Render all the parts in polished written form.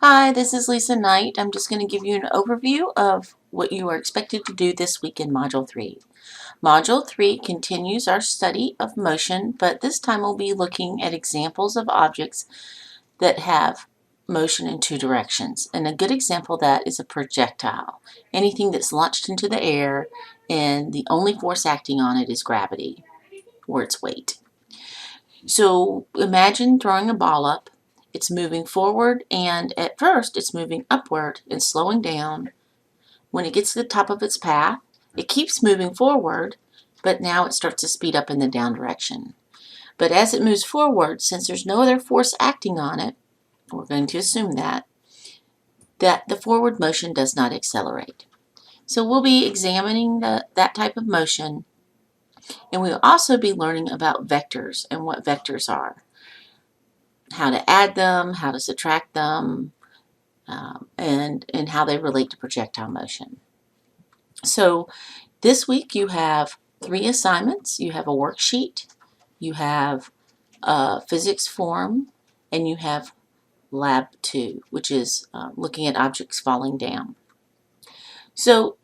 Hi, this is Lisa Knight. I'm just going to give you an overview of what you are expected to do this week in Module 3. Module 3 continues our study of motion, but this time we'll be looking at examples of objects that have motion in two directions. And a good example of that is a projectile. Anything that's launched into the air and the only force acting on it is gravity or its weight. So imagine throwing a ball up. It's moving forward, and at first it's moving upward and slowing down. When it gets to the top of its path, it keeps moving forward, but now it starts to speed up in the down direction. But as it moves forward, since there's no other force acting on it, we're going to assume that the forward motion does not accelerate. So we'll be examining that type of motion, and we'll also be learning about vectors and what vectors are, how to add them, how to subtract them, and how they relate to projectile motion. So this week you have 3 assignments. You have a worksheet, you have a physics form, and you have Lab 2, which is looking at objects falling down. So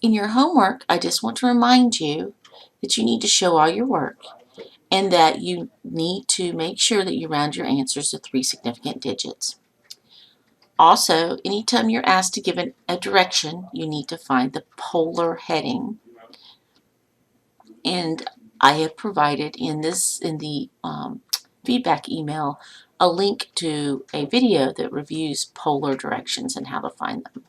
in your homework, I just want to remind you that you need to show all your work and that you need to make sure that you round your answers to 3 significant digits. Also, anytime you're asked to give a direction, you need to find the polar heading. And I have provided in the feedback email a link to a video that reviews polar directions and how to find them.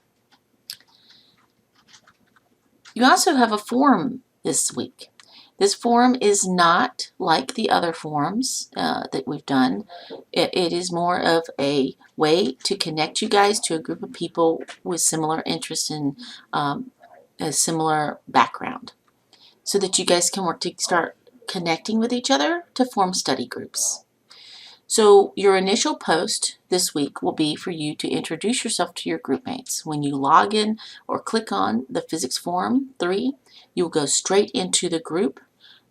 You also have a forum this week. This forum is not like the other forums that we've done. It is more of a way to connect you guys to a group of people with similar interests and a similar background, so that you guys can work to start connecting with each other to form study groups. So your initial post this week will be for you to introduce yourself to your group mates. When you log in or click on the Physics Forum 3, you'll go straight into the group.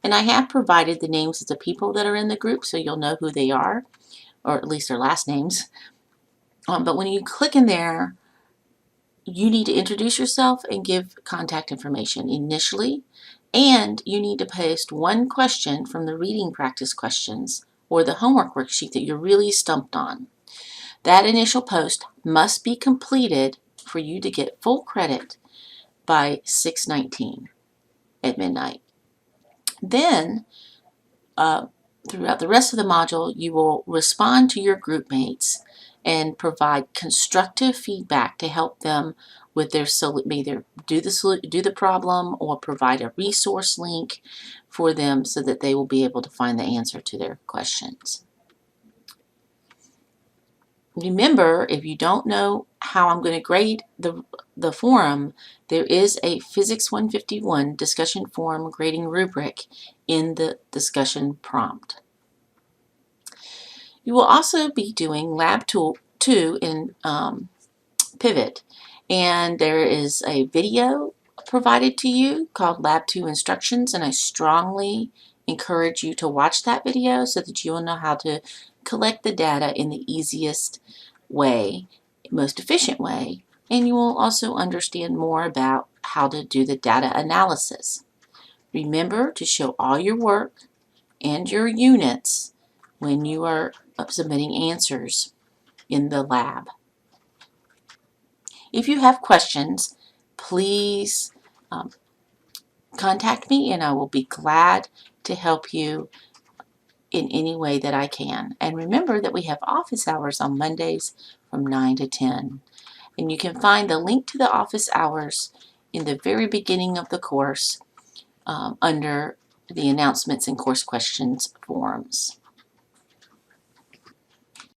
And I have provided the names of the people that are in the group so you'll know who they are, or at least their last names. But when you click in there, you need to introduce yourself and give contact information initially. And you need to paste one question from the reading practice questions or the homework worksheet that you're really stumped on. That initial post must be completed for you to get full credit by 6:19 at midnight. Then, throughout the rest of the module, you will respond to your group mates and provide constructive feedback to help them with their either do the problem or provide a resource link for them so that they will be able to find the answer to their questions. Remember, if you don't know how I'm going to grade the forum, there is a Physics 151 discussion forum grading rubric in the discussion prompt. You will also be doing Lab 2 in Pivot, and there is a video provided to you called Lab 2 Instructions, and I strongly encourage you to watch that video so that you will know how to collect the data in the easiest way, most efficient way, and you will also understand more about how to do the data analysis. Remember to show all your work and your units when you are submitting answers in the lab. If you have questions, please contact me and I will be glad to help you in any way that I can. And remember that we have office hours on Mondays from 9 to 10. And you can find the link to the office hours in the very beginning of the course under the announcements and course questions forums.